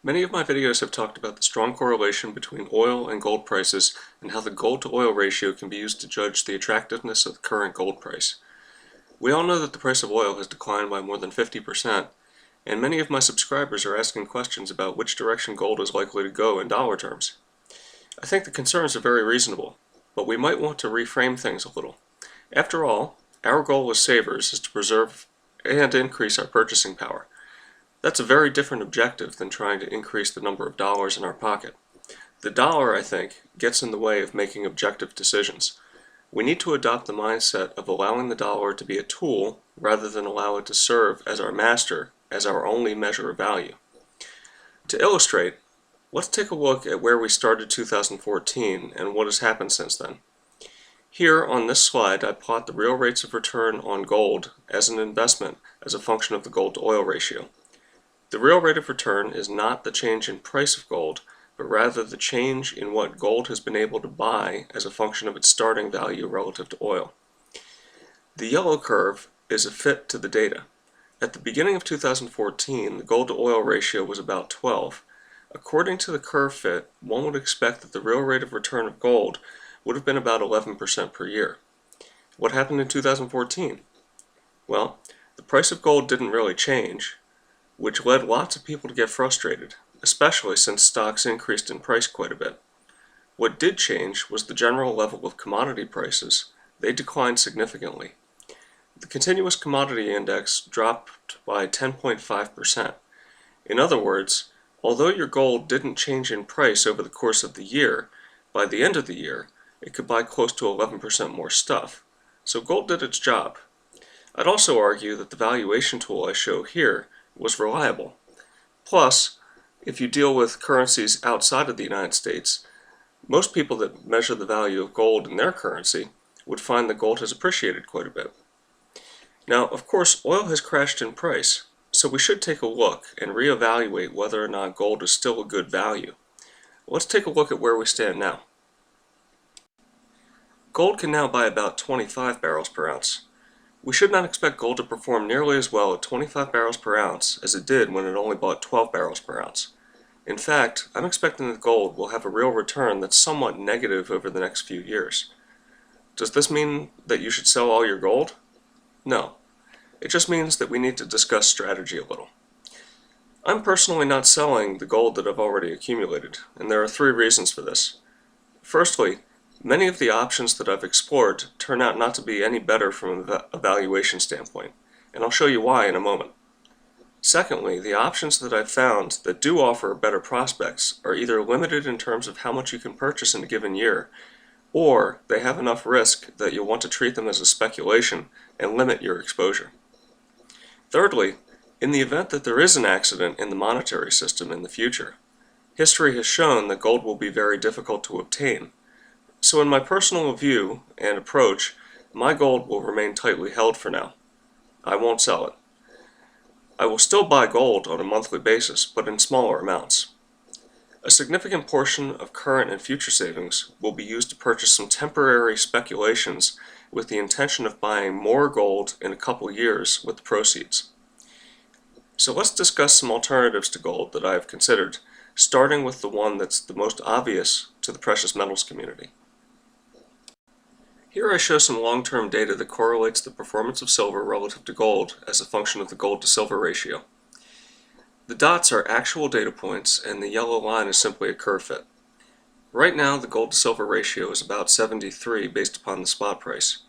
Many of my videos have talked about the strong correlation between oil and gold prices and how the gold to oil ratio can be used to judge the attractiveness of the current gold price. We all know that the price of oil has declined by more than 50%, and many of my subscribers are asking questions about which direction gold is likely to go in dollar terms. I think the concerns are very reasonable, but we might want to reframe things a little. After all, our goal as savers is to preserve and increase our purchasing power. That's a very different objective than trying to increase the number of dollars in our pocket. The dollar, I think, gets in the way of making objective decisions. We need to adopt the mindset of allowing the dollar to be a tool rather than allow it to serve as our master, as our only measure of value. To illustrate, let's take a look at where we started 2014 and what has happened since then. Here on this slide, I plot the real rates of return on gold as an investment as a function of the gold to oil ratio. The real rate of return is not the change in price of gold, but rather the change in what gold has been able to buy as a function of its starting value relative to oil. The yellow curve is a fit to the data. At the beginning of 2014, the gold to oil ratio was about 12. According to the curve fit, one would expect that the real rate of return of gold would have been about 11% per year. What happened in 2014? Well, the price of gold didn't really change, which led lots of people to get frustrated, especially since stocks increased in price quite a bit. What did change was the general level of commodity prices. They declined significantly. The continuous commodity index dropped by 10.5%. In other words, although your gold didn't change in price over the course of the year, by the end of the year, it could buy close to 11% more stuff. So gold did its job. I'd also argue that the valuation tool I show here was reliable. Plus, if you deal with currencies outside of the United States, most people that measure the value of gold in their currency would find that gold has appreciated quite a bit. Now, of course, oil has crashed in price, so we should take a look and reevaluate whether or not gold is still a good value. Let's take a look at where we stand now. Gold can now buy about 25 barrels per ounce. We should not expect gold to perform nearly as well at 25 barrels per ounce as it did when it only bought 12 barrels per ounce. In fact, I'm expecting that gold will have a real return that's somewhat negative over the next few years. Does this mean that you should sell all your gold? No. It just means that we need to discuss strategy a little. I'm personally not selling the gold that I've already accumulated, and there are three reasons for this. Firstly, many of the options that I've explored turn out not to be any better from a valuation standpoint, and I'll show you why in a moment. Secondly, the options that I've found that do offer better prospects are either limited in terms of how much you can purchase in a given year, or they have enough risk that you'll want to treat them as a speculation and limit your exposure. Thirdly, in the event that there is an accident in the monetary system in the future, history has shown that gold will be very difficult to obtain. So in my personal view and approach, my gold will remain tightly held for now. I won't sell it. I will still buy gold on a monthly basis, but in smaller amounts. A significant portion of current and future savings will be used to purchase some temporary speculations with the intention of buying more gold in a couple years with the proceeds. So let's discuss some alternatives to gold that I have considered, starting with the one that's the most obvious to the precious metals community. Here I show some long-term data that correlates the performance of silver relative to gold as a function of the gold to silver ratio. The dots are actual data points and the yellow line is simply a curve fit. Right now the gold to silver ratio is about 73 based upon the spot price.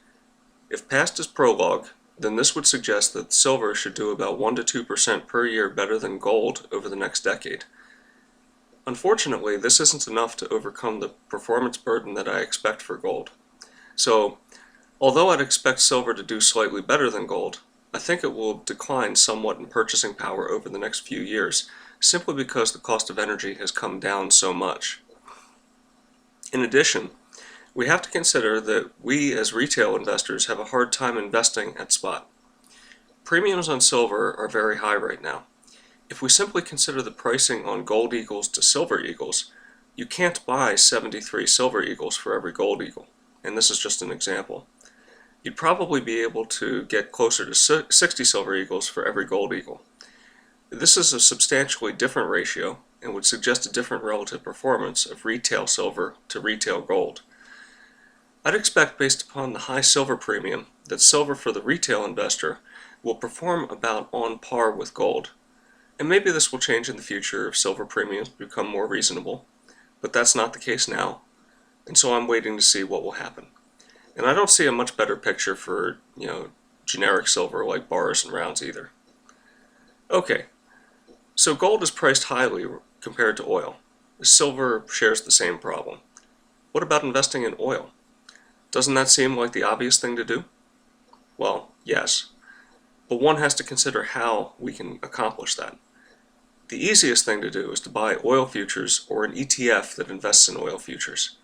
If past is prologue, then this would suggest that silver should do about 1 to 2% per year better than gold over the next decade. Unfortunately, this isn't enough to overcome the performance burden that I expect for gold. So, although I'd expect silver to do slightly better than gold, I think it will decline somewhat in purchasing power over the next few years, simply because the cost of energy has come down so much. In addition, we have to consider that we as retail investors have a hard time investing at spot. Premiums on silver are very high right now. If we simply consider the pricing on gold eagles to silver eagles, you can't buy 73 silver eagles for every gold eagle, and this is just an example. You'd probably be able to get closer to 60 silver eagles for every gold eagle. This is a substantially different ratio, and would suggest a different relative performance of retail silver to retail gold. I'd expect, based upon the high silver premium, that silver for the retail investor will perform about on par with gold. And maybe this will change in the future if silver premiums become more reasonable, but that's not the case now, and so I'm waiting to see what will happen. And I don't see a much better picture for, generic silver like bars and rounds either. Okay, so gold is priced highly compared to oil. Silver shares the same problem. What about investing in oil? Doesn't that seem like the obvious thing to do? Well, yes, but one has to consider how we can accomplish that. The easiest thing to do is to buy oil futures or an ETF that invests in oil futures.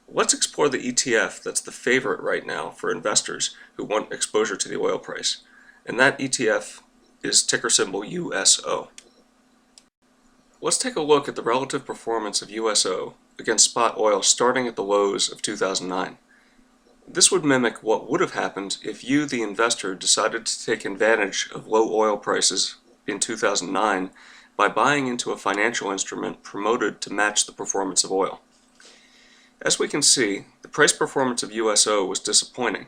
Let's explore the ETF that's the favorite right now for investors who want exposure to the oil price, and that ETF is ticker symbol USO. Let's take a look at the relative performance of USO against spot oil starting at the lows of 2009. This would mimic what would have happened if you, the investor, decided to take advantage of low oil prices in 2009 by buying into a financial instrument promoted to match the performance of oil. As we can see, the price performance of USO was disappointing.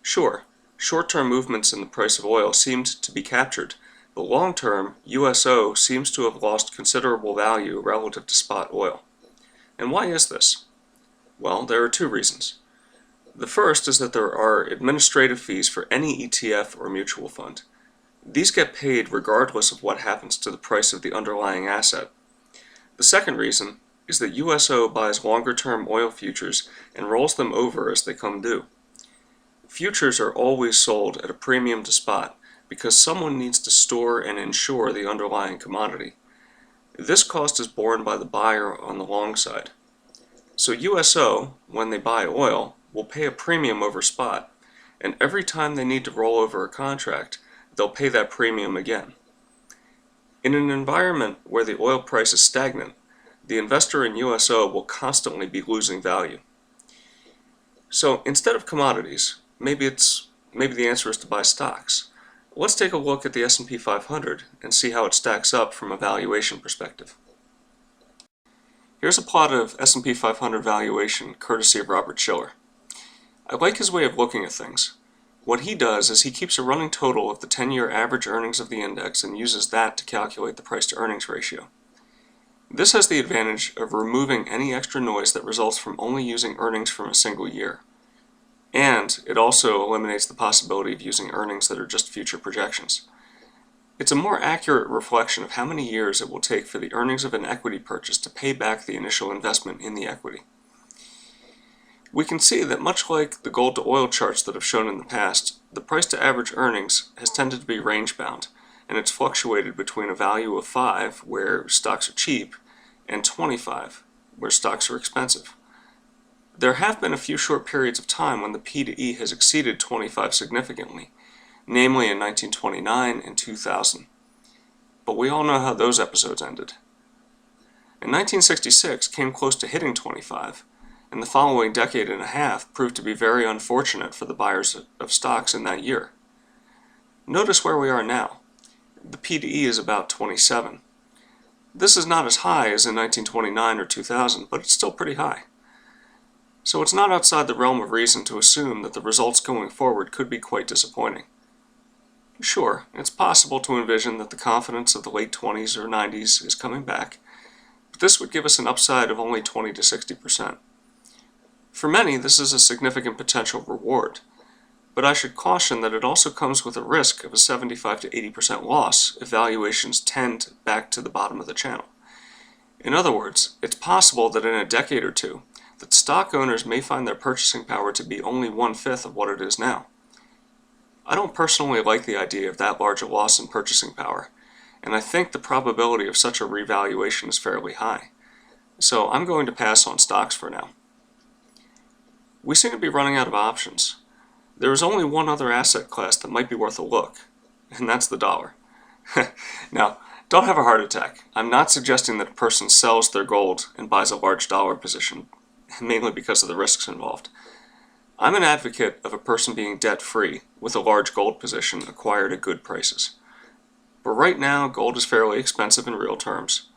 Sure, short-term movements in the price of oil seemed to be captured, but long-term, USO seems to have lost considerable value relative to spot oil. And why is this? Well, there are two reasons. The first is that there are administrative fees for any ETF or mutual fund. These get paid regardless of what happens to the price of the underlying asset. The second reason is that USO buys longer-term oil futures and rolls them over as they come due. Futures are always sold at a premium to spot because someone needs to store and insure the underlying commodity. This cost is borne by the buyer on the long side. So USO, when they buy oil, will pay a premium over spot, and every time they need to roll over a contract, they'll pay that premium again. In an environment where the oil price is stagnant, the investor in USO will constantly be losing value. So instead of commodities, maybe the answer is to buy stocks. Let's take a look at the S&P 500 and see how it stacks up from a valuation perspective. Here's a plot of S&P 500 valuation courtesy of Robert Shiller. I like his way of looking at things. What he does is he keeps a running total of the 10-year average earnings of the index and uses that to calculate the price-to-earnings ratio. This has the advantage of removing any extra noise that results from only using earnings from a single year. And it also eliminates the possibility of using earnings that are just future projections. It's a more accurate reflection of how many years it will take for the earnings of an equity purchase to pay back the initial investment in the equity. We can see that much like the gold to oil charts that I've shown in the past, the price to average earnings has tended to be range bound, and it's fluctuated between a value of 5, where stocks are cheap, and 25, where stocks are expensive. There have been a few short periods of time when the P to E has exceeded 25 significantly, namely in 1929 and 2000. But we all know how those episodes ended. In 1966 came close to hitting 25, and the following decade and a half proved to be very unfortunate for the buyers of stocks in that year. Notice where we are now. The P to E is about 27. This is not as high as in 1929 or 2000, but it's still pretty high. So it's not outside the realm of reason to assume that the results going forward could be quite disappointing. Sure, it's possible to envision that the confidence of the late 20s or 90s is coming back, but this would give us an upside of only 20 to 60%. For many, this is a significant potential reward, but I should caution that it also comes with a risk of a 75 to 80% loss if valuations tend back to the bottom of the channel. In other words, it's possible that in a decade or two, that stock owners may find their purchasing power to be only 1/5 of what it is now. I don't personally like the idea of that large a loss in purchasing power, and I think the probability of such a revaluation is fairly high. So I'm going to pass on stocks for now. We seem to be running out of options. There is only one other asset class that might be worth a look, and that's the dollar. Now, don't have a heart attack. I'm not suggesting that a person sells their gold and buys a large dollar position, mainly because of the risks involved. I'm an advocate of a person being debt-free with a large gold position acquired at good prices. But right now, gold is fairly expensive in real terms.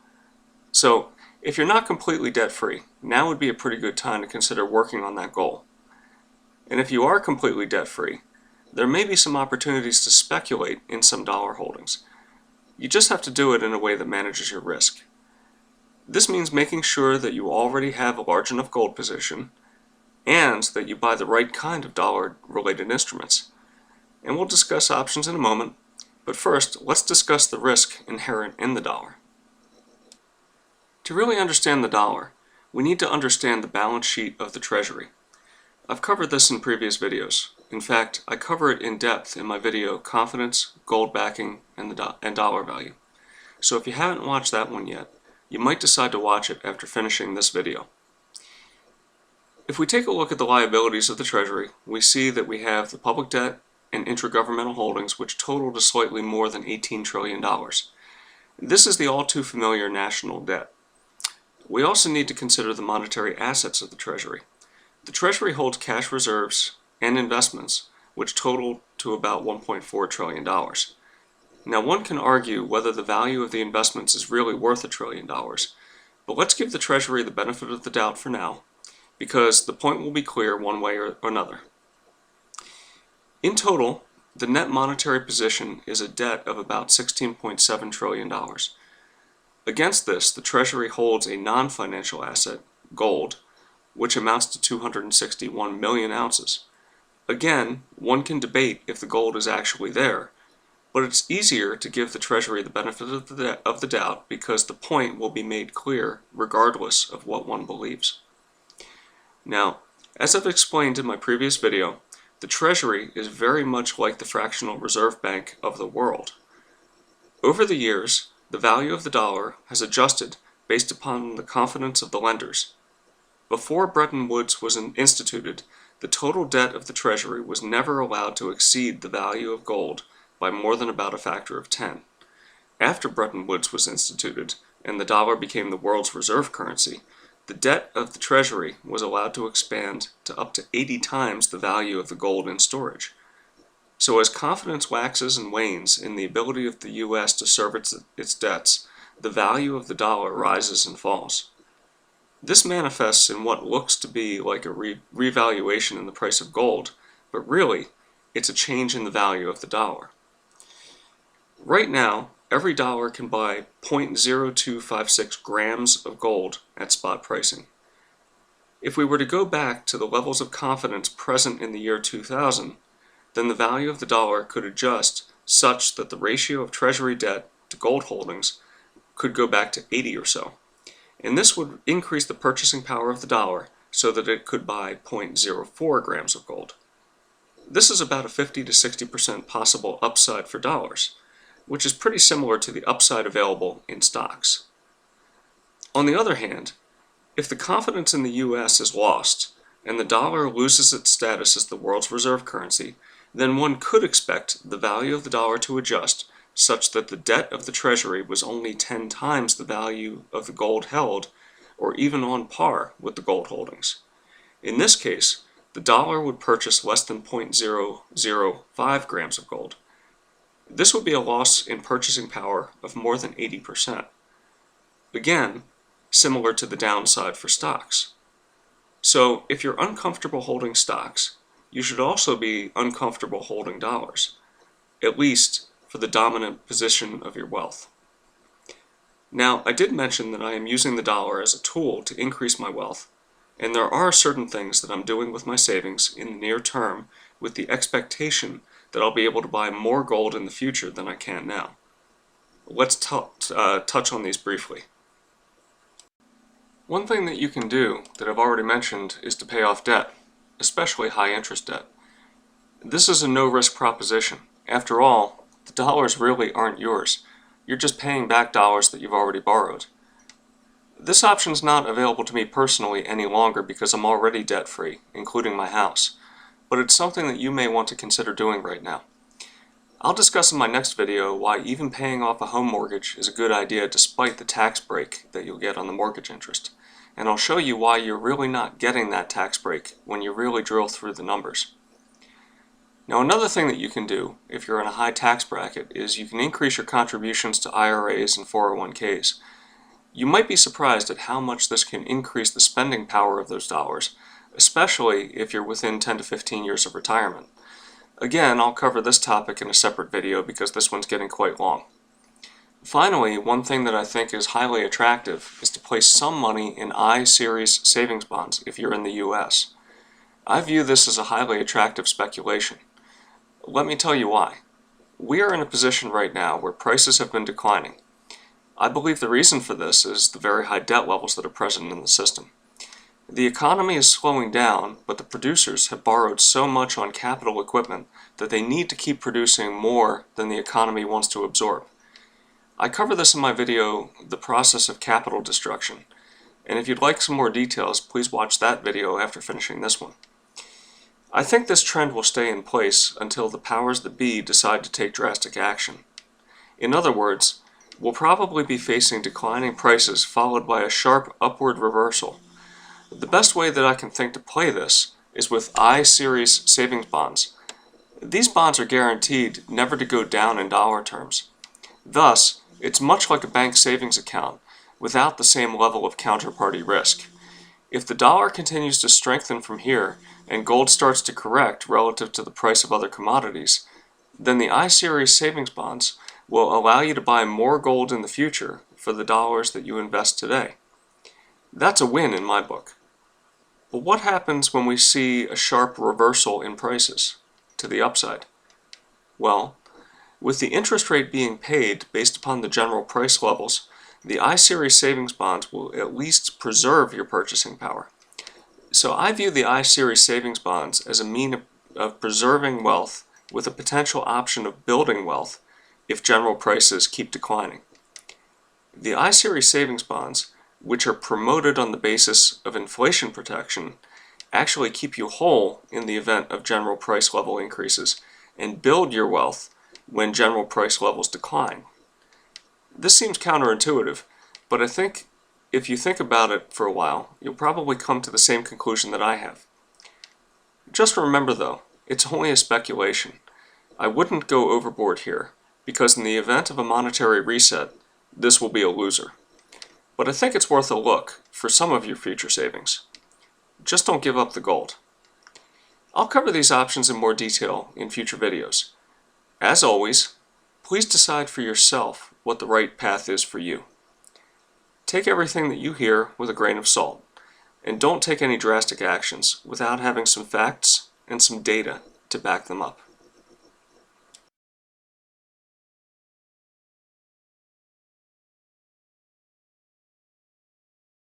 So, if you're not completely debt-free, now would be a pretty good time to consider working on that goal. And if you are completely debt-free, there may be some opportunities to speculate in some dollar holdings. You just have to do it in a way that manages your risk. This means making sure that you already have a large enough gold position and that you buy the right kind of dollar-related instruments. And we'll discuss options in a moment, but first, let's discuss the risk inherent in the dollar. To really understand the dollar, we need to understand the balance sheet of the Treasury. I've covered this in previous videos. In fact, I cover it in depth in my video Confidence, Gold Backing, and Dollar Value. So if you haven't watched that one yet, you might decide to watch it after finishing this video. If we take a look at the liabilities of the Treasury, we see that we have the public debt and intragovernmental holdings, which total to slightly more than $18 trillion. This is the all too familiar national debt. We also need to consider the monetary assets of the Treasury. The Treasury holds cash reserves and investments, which total to about $1.4 trillion. Now, one can argue whether the value of the investments is really worth $1 trillion, but let's give the Treasury the benefit of the doubt for now, because the point will be clear one way or another. In total, the net monetary position is a debt of about $16.7 trillion. Against this, the Treasury holds a non-financial asset, gold, which amounts to 261 million ounces. Again, one can debate if the gold is actually there, but it's easier to give the Treasury the benefit of the doubt because the point will be made clear regardless of what one believes. Now, as I've explained in my previous video, the Treasury is very much like the fractional reserve bank of the world. Over the years, the value of the dollar has adjusted based upon the confidence of the lenders. Before Bretton Woods was instituted, the total debt of the Treasury was never allowed to exceed the value of gold by more than about a factor of 10. After Bretton Woods was instituted, and the dollar became the world's reserve currency, the debt of the Treasury was allowed to expand to up to 80 times the value of the gold in storage. So as confidence waxes and wanes in the ability of the U.S. to serve its debts, the value of the dollar rises and falls. This manifests in what looks to be like a revaluation in the price of gold, but really, it's a change in the value of the dollar. Right now, every dollar can buy 0.0256 grams of gold at spot pricing. If we were to go back to the levels of confidence present in the year 2000, then the value of the dollar could adjust such that the ratio of Treasury debt to gold holdings could go back to 80 or so. And this would increase the purchasing power of the dollar so that it could buy 0.04 grams of gold. This is about a 50 to 60% possible upside for dollars, which is pretty similar to the upside available in stocks. On the other hand, if the confidence in the U.S. is lost and the dollar loses its status as the world's reserve currency, then one could expect the value of the dollar to adjust such that the debt of the Treasury was only 10 times the value of the gold held, or even on par with the gold holdings. In this case, the dollar would purchase less than 0.005 grams of gold. This would be a loss in purchasing power of more than 80%. Again, similar to the downside for stocks. So, if you're uncomfortable holding stocks, you should also be uncomfortable holding dollars, at least for the dominant position of your wealth. Now, I did mention that I am using the dollar as a tool to increase my wealth, and there are certain things that I'm doing with my savings in the near term with the expectation that I'll be able to buy more gold in the future than I can now. Let's touch on these briefly. One thing that you can do that I've already mentioned is to pay off debt, especially high interest debt. This is a no-risk proposition. After all, the dollars really aren't yours. You're just paying back dollars that you've already borrowed. This option's not available to me personally any longer because I'm already debt-free, including my house, but it's something that you may want to consider doing right now. I'll discuss in my next video why even paying off a home mortgage is a good idea despite the tax break that you'll get on the mortgage interest. And I'll show you why you're really not getting that tax break when you really drill through the numbers. Now, another thing that you can do if you're in a high tax bracket is you can increase your contributions to IRAs and 401ks. You might be surprised at how much this can increase the spending power of those dollars, especially if you're within 10 to 15 years of retirement. Again, I'll cover this topic in a separate video because this one's getting quite long. Finally, one thing that I think is highly attractive is to place some money in I-series savings bonds if you're in the US. I view this as a highly attractive speculation. Let me tell you why. We are in a position right now where prices have been declining. I believe the reason for this is the very high debt levels that are present in the system. The economy is slowing down, but the producers have borrowed so much on capital equipment that they need to keep producing more than the economy wants to absorb. I cover this in my video, The Process of Capital Destruction, and if you'd like some more details, please watch that video after finishing this one. I think this trend will stay in place until the powers that be decide to take drastic action. In other words, we'll probably be facing declining prices followed by a sharp upward reversal. The best way that I can think to play this is with I-series savings bonds. These bonds are guaranteed never to go down in dollar terms. Thus, it's much like a bank savings account without the same level of counterparty risk. If the dollar continues to strengthen from here and gold starts to correct relative to the price of other commodities, then the I-series savings bonds will allow you to buy more gold in the future for the dollars that you invest today. That's a win in my book. But what happens when we see a sharp reversal in prices to the upside? Well, with the interest rate being paid based upon the general price levels, the I-series savings bonds will at least preserve your purchasing power. So I view the I-series savings bonds as a means of preserving wealth with a potential option of building wealth if general prices keep declining. The I-series savings bonds, which are promoted on the basis of inflation protection, actually keep you whole in the event of general price level increases and build your wealth when general price levels decline. This seems counterintuitive, but I think if you think about it for a while, you'll probably come to the same conclusion that I have. Just remember though, it's only a speculation. I wouldn't go overboard here, because in the event of a monetary reset, this will be a loser. But I think it's worth a look for some of your future savings. Just don't give up the gold. I'll cover these options in more detail in future videos. As always, please decide for yourself what the right path is for you. Take everything that you hear with a grain of salt, and don't take any drastic actions without having some facts and some data to back them up.